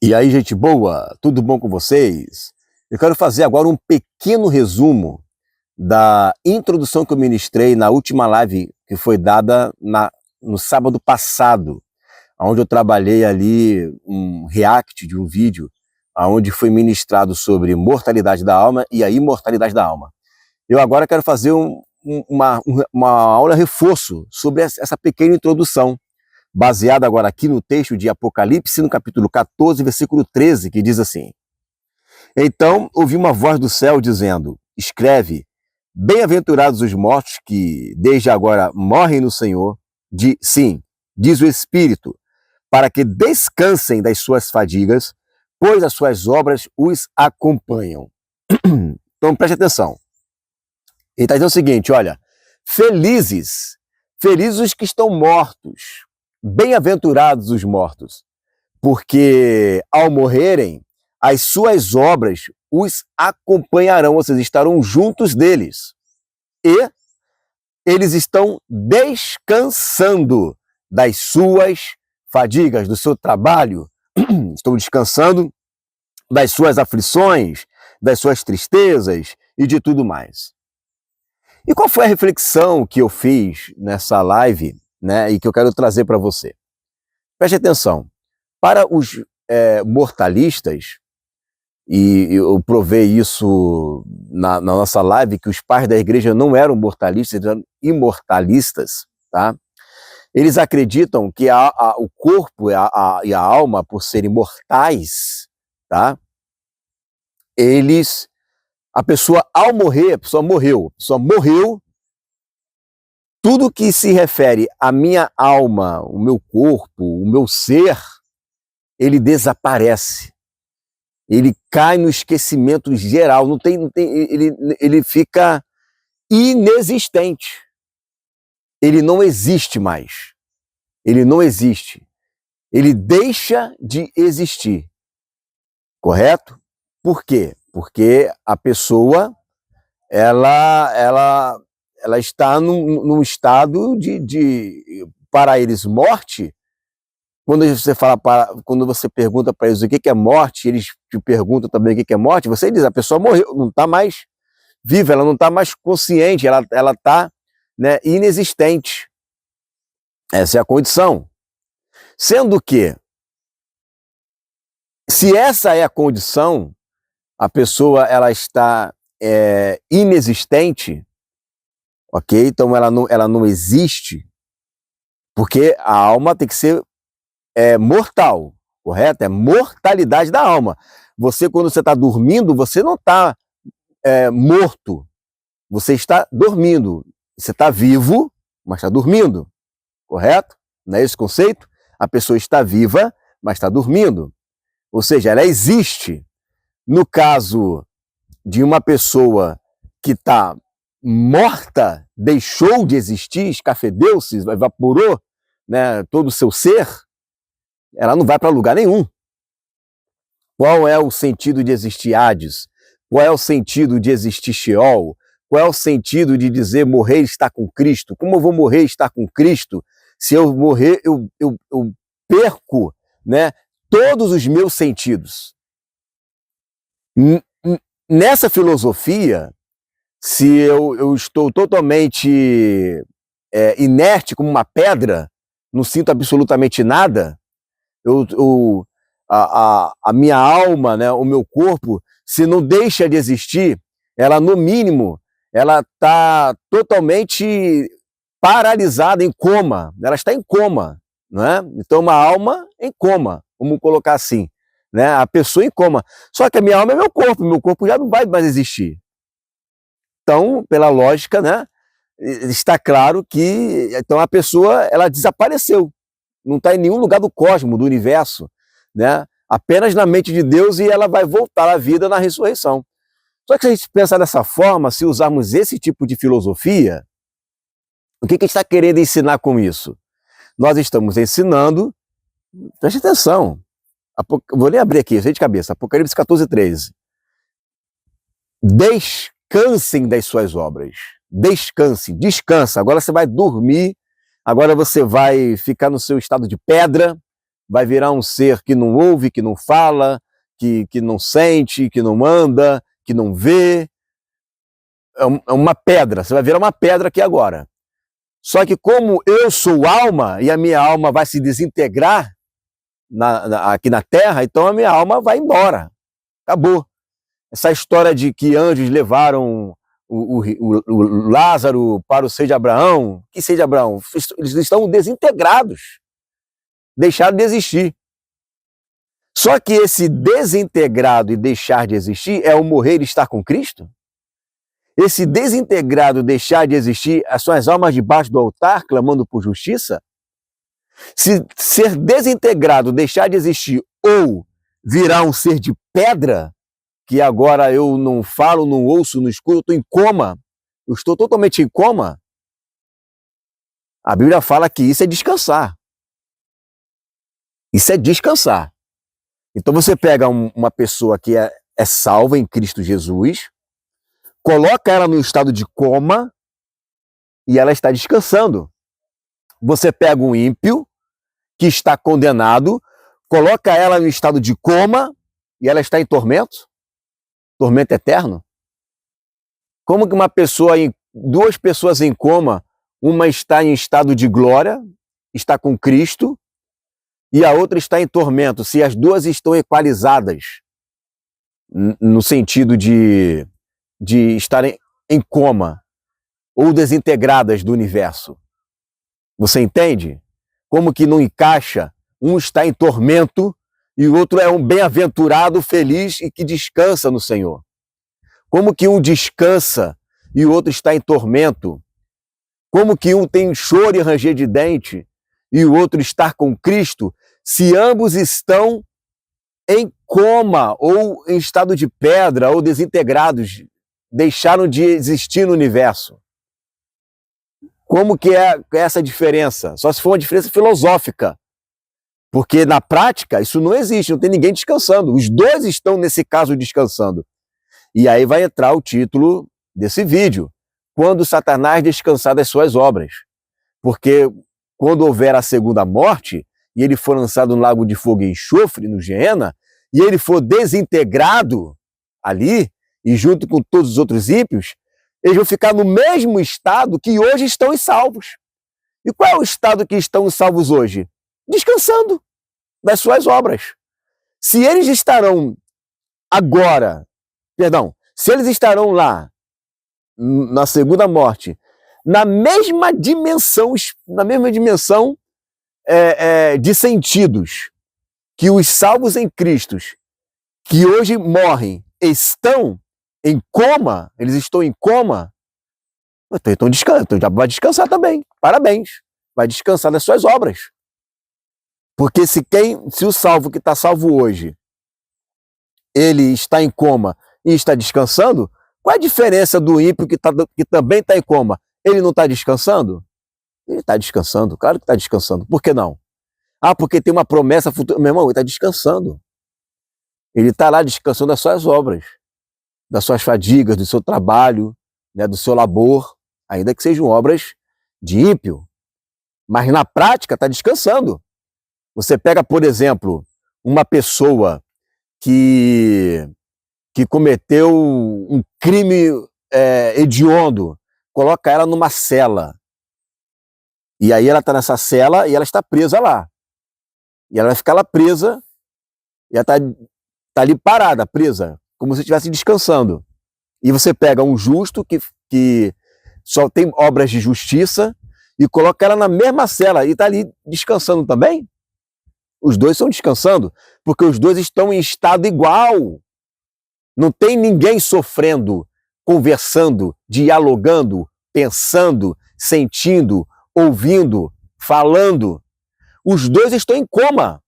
E aí, gente boa, tudo bom com vocês? Eu quero fazer agora um pequeno resumo da introdução que eu ministrei na última live que foi dada no sábado passado, onde eu trabalhei ali um react de um vídeo, onde foi ministrado sobre mortalidade da alma e a imortalidade da alma. Eu agora quero fazer uma aula reforço sobre essa pequena introdução, baseado agora aqui no texto de Apocalipse, no capítulo 14, versículo 13, que diz assim: Então ouvi uma voz do céu dizendo: Escreve, bem-aventurados os mortos que desde agora morrem no Senhor, sim, diz o Espírito, para que descansem das suas fadigas, pois as suas obras os acompanham. Então preste atenção. Ele está dizendo o seguinte, olha, felizes os que estão mortos, bem-aventurados os mortos, porque ao morrerem, as suas obras os acompanharão, ou seja, estarão juntos deles. E eles estão descansando das suas fadigas, do seu trabalho, estão descansando das suas aflições, das suas tristezas e de tudo mais. E qual foi a reflexão que eu fiz nessa live, né, e que eu quero trazer para você? Preste atenção. Para os mortalistas, e eu provei isso na nossa live, que os pais da igreja não eram mortalistas, eram imortalistas, tá? Eles acreditam que o corpo e a alma, por serem mortais, tá? A pessoa ao morrer, a pessoa morreu, tudo que se refere à minha alma, o meu corpo, o meu ser, ele desaparece. Ele cai no esquecimento geral, ele fica inexistente. Ele não existe mais. Ele não existe. Ele deixa de existir. Correto? Por quê? Porque a pessoa, ela está num estado para eles, morte. Quando você pergunta para eles o que é morte, eles te perguntam também o que é morte, você diz, a pessoa morreu, não está mais viva, ela não está mais consciente, ela está, né, inexistente. Essa é a condição. Sendo que, se essa é a condição, a pessoa ela está inexistente, ok? Então ela não existe, porque a alma tem que ser mortal, correto? É mortalidade da alma. Você, quando você está dormindo, você não está morto. Você está dormindo. Você está vivo, mas está dormindo, correto? Não é esse o conceito? A pessoa está viva, mas está dormindo. Ou seja, ela existe. No caso de uma pessoa que está morta, deixou de existir, escafedeu-se, evaporou, né, todo o seu ser, ela não vai para lugar nenhum. Qual é o sentido de existir Hades? Qual é o sentido de existir Sheol? Qual é o sentido de dizer morrer e estar com Cristo? Como eu vou morrer e estar com Cristo? Se eu morrer, eu perco, né, todos os meus sentidos. Nessa filosofia, se eu estou totalmente inerte como uma pedra, não sinto absolutamente nada, a minha alma, né, o meu corpo, se não deixa de existir, ela, no mínimo, ela está totalmente paralisada, em coma. Ela está em coma, não é? Então, uma alma em coma, vamos colocar assim, né? A pessoa em coma. Só que a minha alma é meu corpo já não vai mais existir. Então, pela lógica, né, está claro que então a pessoa ela desapareceu, não está em nenhum lugar do cosmos, do universo, né? Apenas na mente de Deus, e ela vai voltar à vida na ressurreição. Só que se a gente pensar dessa forma, se usarmos esse tipo de filosofia, o que a gente está querendo ensinar com isso? Nós estamos ensinando, preste atenção, vou nem abrir aqui, sei de cabeça, Apocalipse 14, 13. Descansem das suas obras. Descanse, descansa. Agora você vai dormir, agora você vai ficar no seu estado de pedra, vai virar um ser que não ouve, que não fala, que não sente, que não anda, que não vê. É uma pedra, você vai virar uma pedra aqui agora. Só que como eu sou alma, e a minha alma vai se desintegrar aqui na Terra, então a minha alma vai embora. Acabou. Essa história de que anjos levaram o Lázaro para o seio de Abraão, que seio de Abraão? Eles estão desintegrados. Deixaram de existir. Só que esse desintegrado e deixar de existir é o morrer e estar com Cristo? Esse desintegrado deixar de existir são as almas debaixo do altar clamando por justiça? Se ser desintegrado deixar de existir ou virar um ser de pedra, que agora eu não falo, não ouço, não escuto, eu estou em coma, eu estou totalmente em coma, a Bíblia fala que isso é descansar. Isso é descansar. Então você pega uma pessoa que é salva em Cristo Jesus, coloca ela no estado de coma e ela está descansando. Você pega um ímpio que está condenado, coloca ela no estado de coma e ela está em tormento? Tormento eterno? Como que duas pessoas em coma, uma está em estado de glória, está com Cristo, e a outra está em tormento, se as duas estão equalizadas, no sentido de estarem em coma, ou desintegradas do universo? Você entende? Como que não encaixa? Um está em tormento e o outro é um bem-aventurado, feliz e que descansa no Senhor. Como que um descansa e o outro está em tormento? Como que um tem choro e ranger de dente e o outro está com Cristo, se ambos estão em coma ou em estado de pedra ou desintegrados, deixaram de existir no universo? Como que é essa diferença? Só se for uma diferença filosófica. Porque na prática isso não existe, não tem ninguém descansando. Os dois estão, nesse caso, descansando. E aí vai entrar o título desse vídeo: quando Satanás descansar das suas obras. Porque quando houver a segunda morte, e ele for lançado no lago de fogo e enxofre, no Geena, e ele for desintegrado ali, e junto com todos os outros ímpios, eles vão ficar no mesmo estado que hoje estão em salvos. E qual é o estado que estão salvos hoje? Descansando das suas obras. Se eles estarão se eles estarão lá, na segunda morte, na mesma dimensão de sentidos que os salvos em Cristo, que hoje morrem, estão em coma, eles estão em coma, então já vai descansar também. Parabéns, vai descansar das suas obras. Porque se o salvo que está salvo hoje, ele está em coma e está descansando, qual é a diferença do ímpio que também está em coma? Ele não está descansando? Ele está descansando, claro que está descansando. Por que não? Ah, porque tem uma promessa futura. Meu irmão, ele está descansando. Ele está lá descansando das suas obras, das suas fadigas, do seu trabalho, né, do seu labor, ainda que sejam obras de ímpio. Mas na prática está descansando. Você pega, por exemplo, uma pessoa que cometeu um crime hediondo, coloca ela numa cela. E aí ela está nessa cela e ela está presa lá. E ela vai ficar lá presa, e ela está ali parada, presa, como se estivesse descansando. E você pega um justo que só tem obras de justiça e coloca ela na mesma cela e está ali descansando também? Os dois estão descansando, porque os dois estão em estado igual. Não tem ninguém sofrendo, conversando, dialogando, pensando, sentindo, ouvindo, falando. Os dois estão em coma.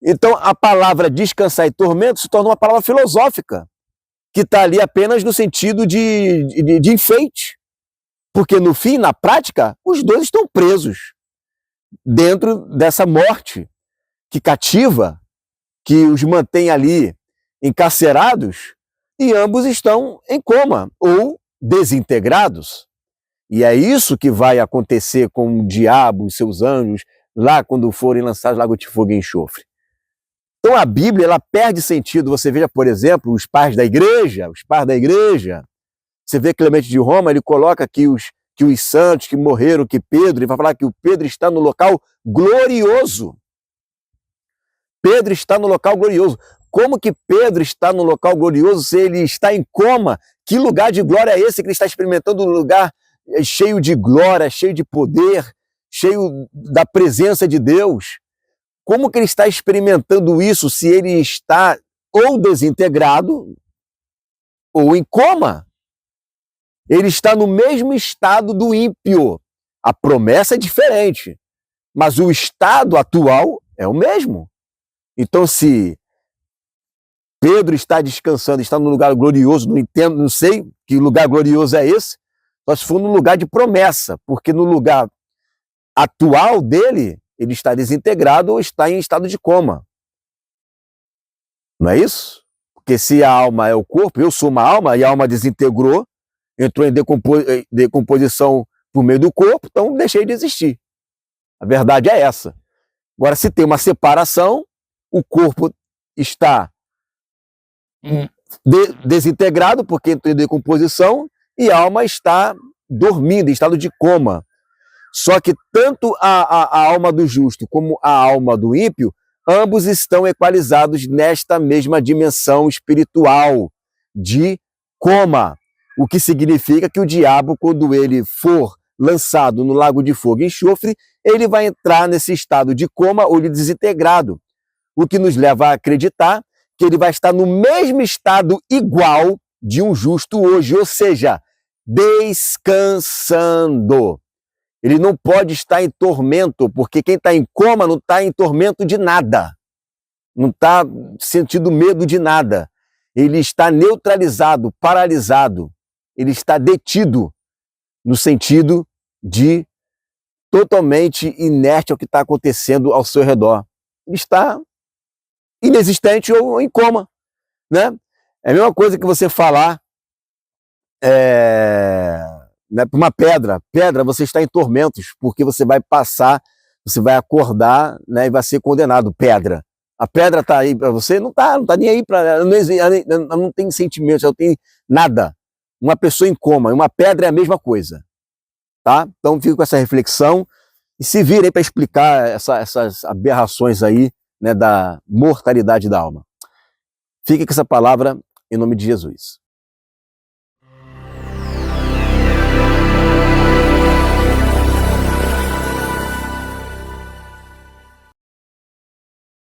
Então a palavra descansar e tormento se torna uma palavra filosófica, que está ali apenas no sentido de enfeite. Porque no fim, na prática, os dois estão presos dentro dessa morte que cativa, que os mantém ali encarcerados, e ambos estão em coma ou desintegrados. E é isso que vai acontecer com o diabo e seus anjos lá quando forem lançados lago de fogo e enxofre. Então a Bíblia, ela perde sentido. Você veja, por exemplo, os pais da igreja, você vê Clemente de Roma, ele coloca que os santos que morreram, que Pedro, ele vai falar que o Pedro está no local glorioso. Pedro está no local glorioso. Como que Pedro está no local glorioso se ele está em coma? Que lugar de glória é esse que ele está experimentando? Um lugar cheio de glória, cheio de poder, cheio da presença de Deus. Como que ele está experimentando isso se ele está ou desintegrado ou em coma? Ele está no mesmo estado do ímpio. A promessa é diferente, mas o estado atual é o mesmo. Então, se Pedro está descansando, está num lugar glorioso, não entendo, não sei que lugar glorioso é esse, só se for num lugar de promessa, porque no lugar atual dele, ele está desintegrado ou está em estado de coma. Não é isso? Porque se a alma é o corpo, eu sou uma alma e a alma desintegrou, entrou em decomposição por meio do corpo, então deixei de existir. A verdade é essa. Agora, se tem uma separação, o corpo está desintegrado porque entrou em decomposição e a alma está dormindo, em estado de coma. Só que tanto a alma do justo como a alma do ímpio, ambos estão equalizados nesta mesma dimensão espiritual de coma. O que significa que o diabo, quando ele for lançado no lago de fogo e enxofre, ele vai entrar nesse estado de coma ou de desintegrado. O que nos leva a acreditar que ele vai estar no mesmo estado igual de um justo hoje, ou seja, descansando. Ele não pode estar em tormento, porque quem está em coma não está em tormento de nada. Não está sentindo medo de nada. Ele está neutralizado, paralisado. Ele está detido, no sentido de totalmente inerte ao que está acontecendo ao seu redor. Ele está inexistente ou em coma, né? É a mesma coisa que você falar né, para uma pedra. Pedra, você está em tormentos, porque você vai passar, você vai acordar, né, e vai ser condenado. Pedra. A pedra está aí para você? Não está nem aí para ela. Ela não tem sentimentos, ela não tem nada. Uma pessoa em coma, uma pedra é a mesma coisa. Tá? Então fico com essa reflexão e se vira aí para explicar essas aberrações aí, né, da mortalidade da alma. Fique com essa palavra em nome de Jesus.